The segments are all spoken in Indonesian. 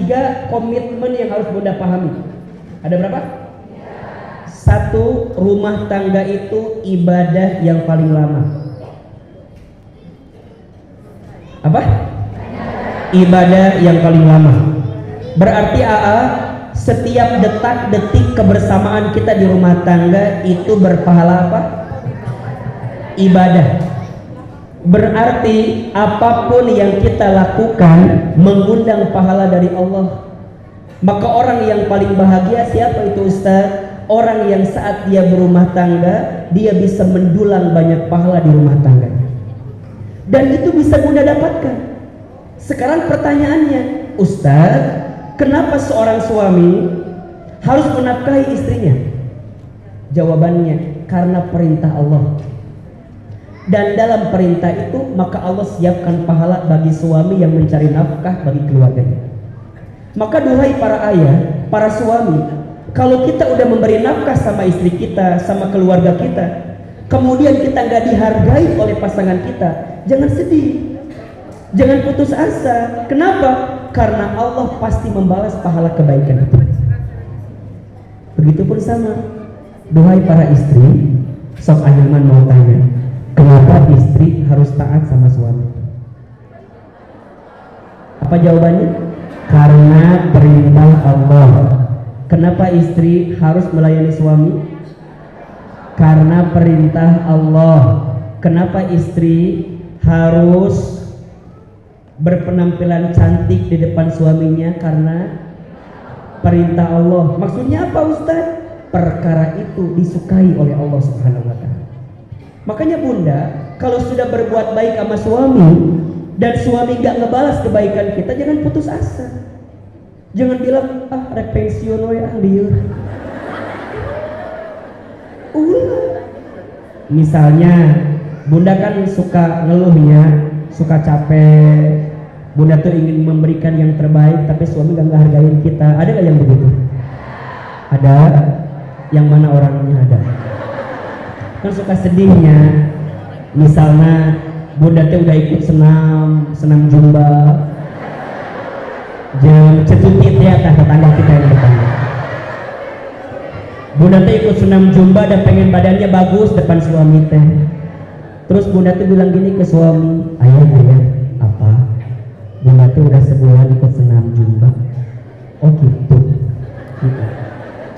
3 komitmen yang harus Bunda pahami. Ada berapa? 1, rumah tangga itu ibadah yang paling lama. Apa? Ibadah yang paling lama. Berarti setiap detak-detik kebersamaan kita di rumah tangga itu berpahala apa? Ibadah. Berarti apapun yang kita lakukan mengundang pahala dari Allah. Maka orang yang paling bahagia siapa itu Ustaz? Orang yang saat dia berumah tangga, dia bisa mendulang banyak pahala di rumah tangganya. Dan itu bisa Bunda dapatkan. Sekarang pertanyaannya, Ustaz, kenapa seorang suami harus menafkahi istrinya? Jawabannya, karena perintah Allah. Dan dalam perintah itu, maka Allah siapkan pahala bagi suami yang mencari nafkah bagi keluarganya. Maka duhai para ayah, para suami, kalau kita udah memberi nafkah sama istri kita, sama keluarga kita, kemudian kita nggak dihargai oleh pasangan kita, jangan sedih, jangan putus asa. Kenapa? Karena Allah pasti membalas pahala kebaikan itu. Begitupun sama, duhai para istri, sok Ahilman mau tanya, kenapa istri harus taat sama suami? Apa jawabannya? Karena perintah Allah. Kenapa istri harus melayani suami? Karena perintah Allah. Kenapa istri harus berpenampilan cantik di depan suaminya? Karena perintah Allah. Maksudnya apa Ustaz? Perkara itu disukai oleh Allah Subhanahu wa Ta'ala. Makanya Bunda, kalau sudah berbuat baik sama suami dan suami gak ngebalas kebaikan kita, jangan putus asa. Jangan bilang, rek pensiun we liur. Misalnya Bunda kan suka ngeluhnya, suka capek. Bunda tuh ingin memberikan yang terbaik, tapi suami gak ngehargain kita. Ada gak yang begitu? Ada. Yang mana orangnya ada? Kan suka sedihnya. Misalnya Bunda tuh udah ikut senam jumba, jangan cetutit ya tetangga kita yang bertanya. Bunda tuh ikut senam jumba dan pengen badannya bagus depan suami teh. Terus Bunda tuh bilang gini ke suami, ayah apa? Bunda tuh udah sebulan ikut senam jumba. Oh gitu.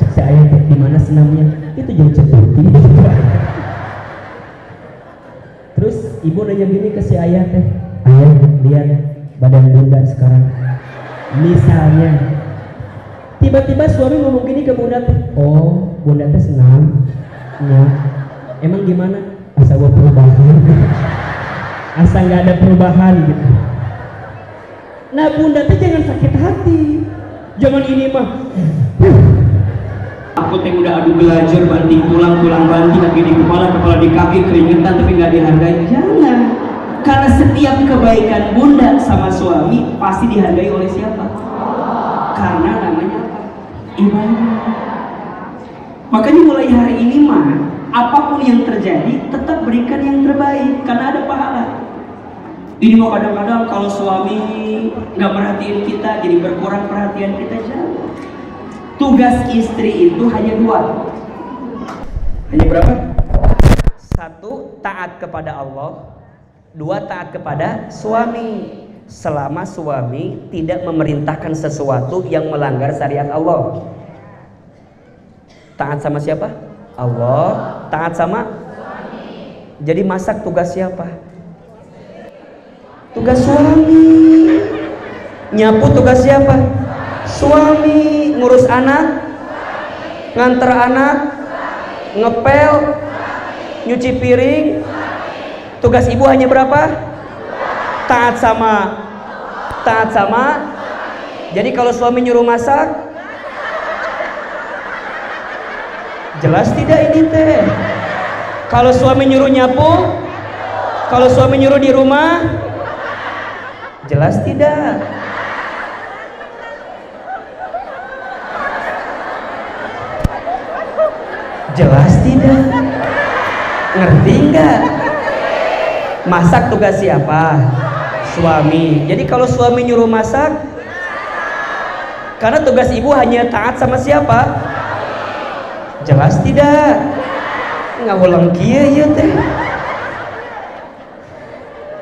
Cek si ayah teh di mana senamnya? Itu jangan cetutit. Terus ibu nanya gini ke si ayah teh, ayah lihat badan Bunda sekarang. Misalnya tiba-tiba suami ngomong gini ke Bunda teh, oh Bunda teh senang ya. Emang gimana? Asa gua perubahan asa nggak ada perubahan gitu. Nah Bunda teh jangan sakit hati. Jangan ini mah aku teh udah adu belajar banting tulang banting, kaki di kepala di kaki, keringetan tapi nggak dihargai. Jangan. Karena setiap kebaikan Bunda sama suami pasti dihargai oleh siapa? Karena namanya apa? Ibadah. Makanya mulai hari ini mah apapun yang terjadi tetap berikan yang terbaik karena ada pahala. Ini mau kadang-kadang kalau suami nggak merhatiin kita jadi berkurang perhatian kita. Jangan. Tugas istri itu hanya 2. Hanya berapa? 1, taat kepada Allah. 2, taat kepada suami. Selama suami tidak memerintahkan sesuatu yang melanggar syariat Allah. Taat sama siapa? Allah. Taat sama suami. Jadi masak tugas siapa? Tugas suami. Nyapu tugas siapa? Suami. Ngurus anak? Nganter anak? Ngepel? Nyuci piring? Tugas ibu hanya berapa? Taat sama. Jadi kalau suami nyuruh masak, jelas tidak ini teh. Kalau suami nyuruh nyapu, kalau suami nyuruh di rumah, jelas tidak. Jelas tidak. Ngerti nggak? Masak tugas siapa? Suami. Jadi kalau suami nyuruh masak, Karena tugas ibu hanya taat sama siapa? Jelas tidak? Ngawulang kieu ieu teh.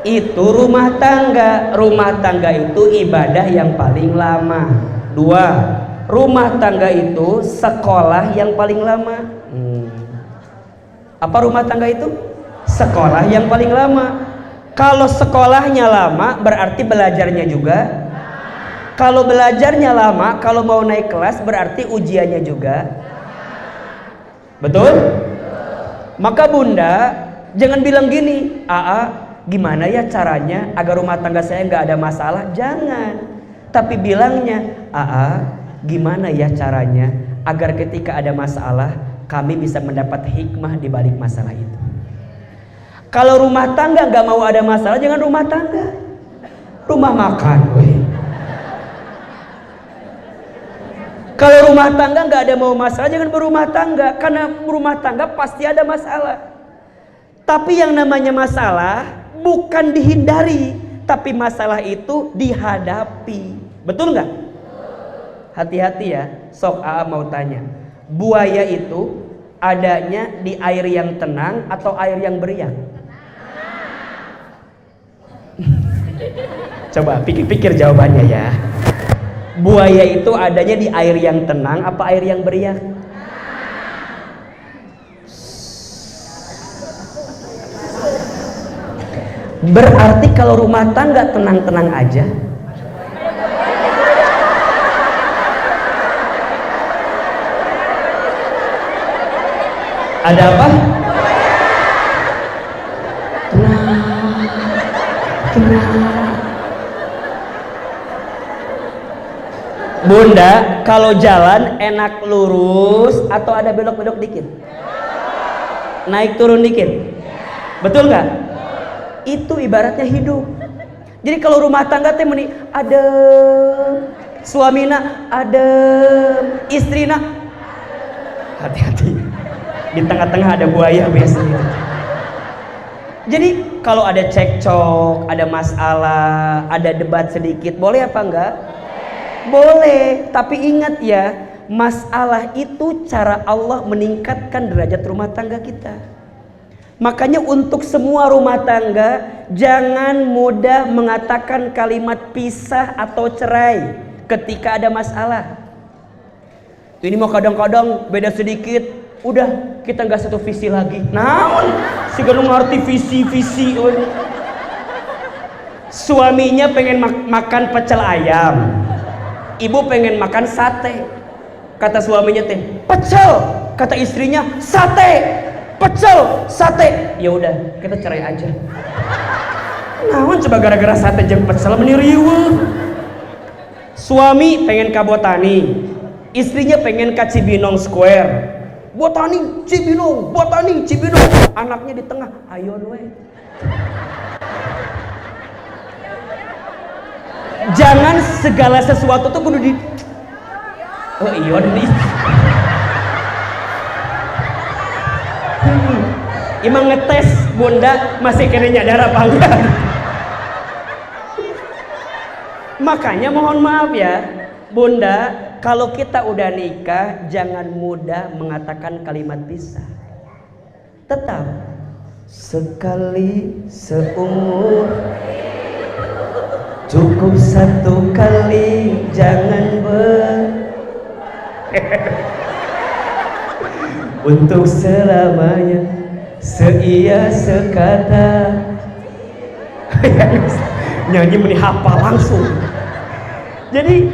Itu rumah tangga. Rumah tangga itu ibadah yang paling lama. 2. Rumah tangga itu sekolah yang paling lama. Apa rumah tangga itu? Sekolah yang paling lama. Kalau sekolahnya lama berarti belajarnya juga. Kalau belajarnya lama, kalau mau naik kelas berarti ujiannya juga. Betul? Maka bunda jangan bilang gini, gimana ya caranya agar rumah tangga saya nggak ada masalah? Jangan. Tapi bilangnya, gimana ya caranya agar ketika ada masalah kami bisa mendapat hikmah di balik masalah itu. Kalau rumah tangga nggak mau ada masalah, jangan rumah tangga. Rumah makan, weh. Kalau rumah tangga nggak ada mau masalah, jangan berumah tangga. Karena rumah tangga pasti ada masalah. Tapi yang namanya masalah bukan dihindari, tapi masalah itu dihadapi. Betul nggak? Hati-hati ya. Sok mau tanya, buaya itu adanya di air yang tenang atau air yang beriak? Coba pikir-pikir jawabannya ya. Buaya itu adanya di air yang tenang apa air yang beriak? Berarti kalau rumah tangga tenang-tenang aja, ada apa? Tenang. Bunda, kalau jalan enak lurus atau ada belok-belok dikit? Naik turun dikit? Betul nggak? Itu ibaratnya hidup. Jadi kalau rumah tangga teh meni adem, suamina adem, istrina hati-hati. Di tengah-tengah ada buaya biasanya. Jadi kalau ada cekcok, ada masalah, ada debat sedikit, boleh apa enggak? Boleh, tapi ingat ya, masalah itu cara Allah meningkatkan derajat rumah tangga kita. Makanya untuk semua rumah tangga, jangan mudah mengatakan kalimat pisah atau cerai ketika ada masalah. Ini mau kadang-kadang beda sedikit, udah kita nggak satu visi lagi. Naon? Si gadung ngerti visi. Suaminya pengen makan pecel ayam, ibu pengen makan sate. Kata suaminya teh pecel, kata istrinya sate. Pecel, sate. Ya udah, kita cerai aja. Naon coba gara-gara sate jeung pecel meni riweuh. Suami pengen ka Botani, istrinya pengen ka Cibinong Square. Botani, Cibinong, Botani, Cibinong. Anaknya di tengah, ayon we. Jangan segala sesuatu tuh kudu di iyon nih. Emang ngetes bunda masih kena nyadar apa enggak? Makanya mohon maaf ya bunda, kalau kita udah nikah jangan mudah mengatakan kalimat pisah. Tetap sekali seumur, cukup satu kali, jangan untuk selamanya. Seia sekata. Nyanyi meni hafal langsung. Jadi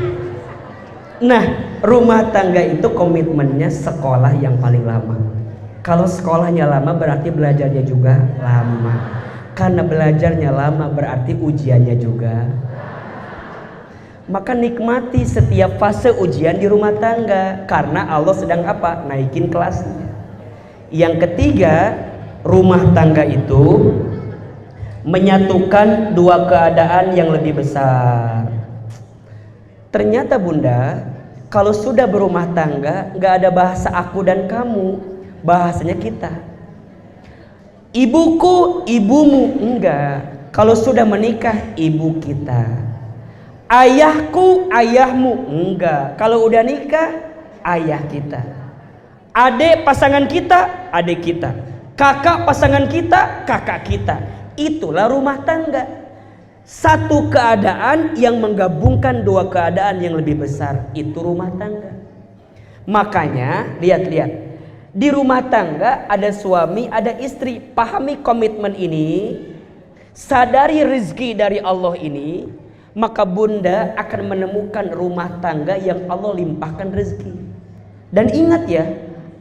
nah rumah tangga itu komitmennya sekolah yang paling lama. Kalau sekolahnya lama berarti belajarnya juga lama. Karena belajarnya lama berarti ujiannya juga. Maka nikmati setiap fase ujian di rumah tangga, karena Allah sedang apa? Naikin kelasnya. Yang ketiga, rumah tangga itu menyatukan dua keadaan yang lebih besar. Ternyata bunda, kalau sudah berumah tangga gak ada bahasa aku dan kamu, bahasanya kita. Ibuku, ibumu, enggak. Kalau sudah menikah, ibu kita. Ayahku, ayahmu. Enggak. Kalau udah nikah, ayah kita. Adik pasangan kita, adik kita. Kakak pasangan kita, kakak kita. Itulah rumah tangga. Satu keadaan yang menggabungkan dua keadaan yang lebih besar. Itu rumah tangga. Makanya, lihat-lihat. Di rumah tangga ada suami, ada istri. Pahami komitmen ini. Sadari rezeki dari Allah ini. Maka bunda akan menemukan rumah tangga yang Allah limpahkan rezeki. Dan ingat ya,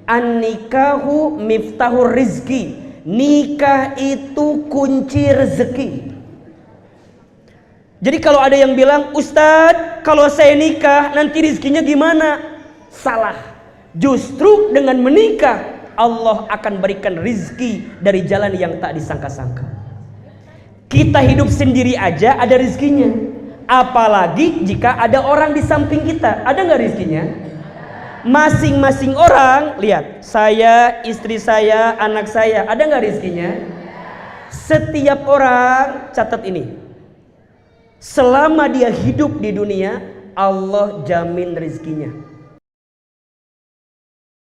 an-nikahu miftahur rizki. Nikah itu kunci rezeki. Jadi kalau ada yang bilang, Ustadz, kalau saya nikah nanti rizkinya gimana? Salah. Justru dengan menikah Allah akan berikan rizki dari jalan yang tak disangka-sangka. Kita hidup sendiri aja ada rizkinya. Apalagi jika ada orang di samping kita. Ada nggak rizkinya? Masing-masing orang, lihat, saya, istri saya, anak saya, ada nggak rizkinya? Setiap orang, catat ini, selama dia hidup di dunia, Allah jamin rizkinya.